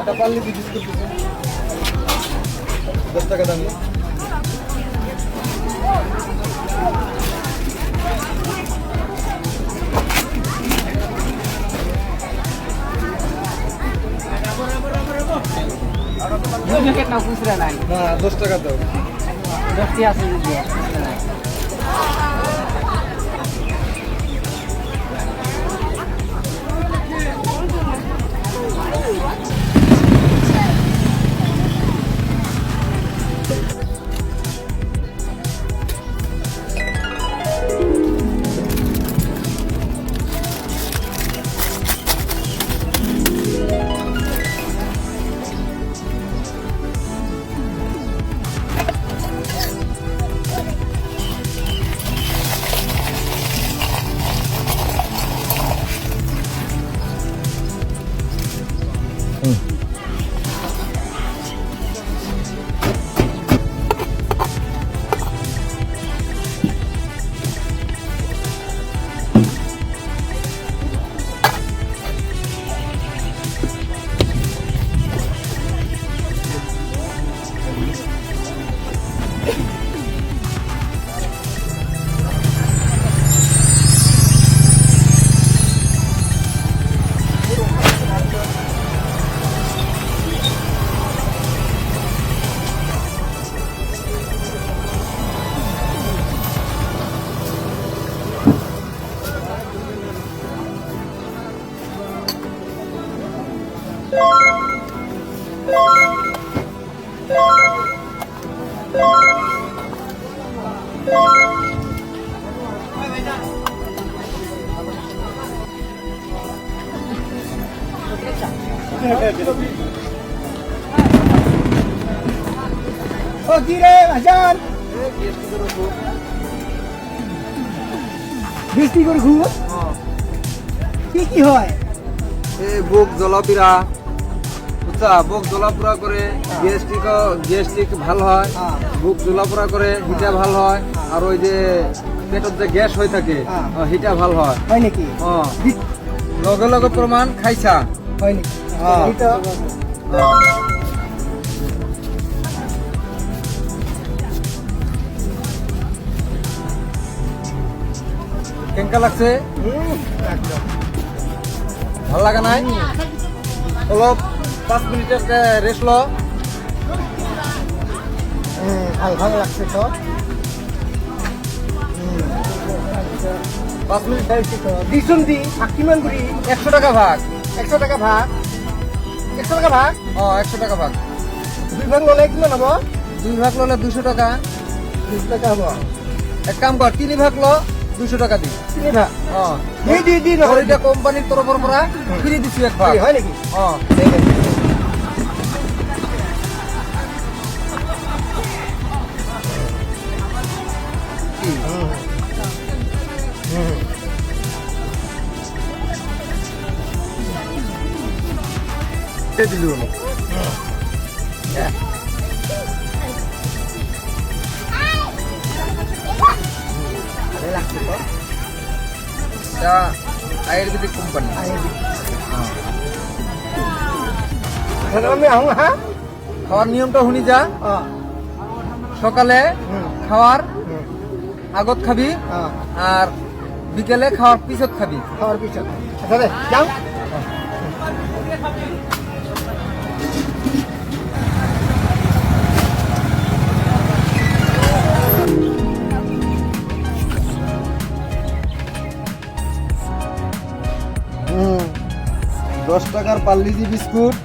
এটা পারলি বিক্রি করতেছে 10 টাকা দামি। না খুচরা নাই না 10 টাকা দাও। 10টি আছে যদি ও কি রে হাজার বৃষ্টি করে ঘুম কি কি হয় এই বুক জলাপিরা বুঝছা বুক জলাপুরা করে গ্যাস্ট্রিক ভালো হয়, বুক জলাপুরা করে হিটা ভালো হয়, আর ওই যে পেটের যে গ্যাস হয়ে থাকে হিটা ভালো হয়। হয় নাকি? লগে লগে প্রমাণ খাইছা হয় নাকি? কেঙ্কা লাগছে? ভাল লাগা নাই? অলপ 5 মিনিটের রেস্ট লো। ভালো লাগছে তো 5 মিনিট দিছুন দি কিমান করি 100 টাকা ভাগ। 100 টাকা ভাগ 100 টাকা ভাগ 100 টাকা ভাগ। 2 ভাগ ললে কিমান হব? 2 ভাগ ললে 200 টাকা। 200 টাকা হব। এক কাম কর 3 ভাগ লো 200 টাকা দি। 3 ভাগ দি এটা কোম্পানির তরফের পৰা ফ্রি দিছি এক ভাগ। হয় নাকি? দিলু লাগছে তো এটা আয়ুর্বেদিক কোম্পানি। আমি আহো হ্যাঁ খাওয়ার নিয়মটা শুনি যা। সকালে খাওয়ার আগত খাবি আর বিকেলে খাওয়ার পিছত খাবি। খাওয়ার পিছত আচ্ছা দে যাও। 10 টাকার পার্লিজি বিস্কুট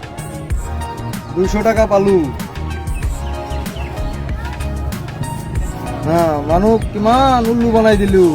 200 টাকা পালু। মানুহ কিমান উল্লু বনাই দিলো।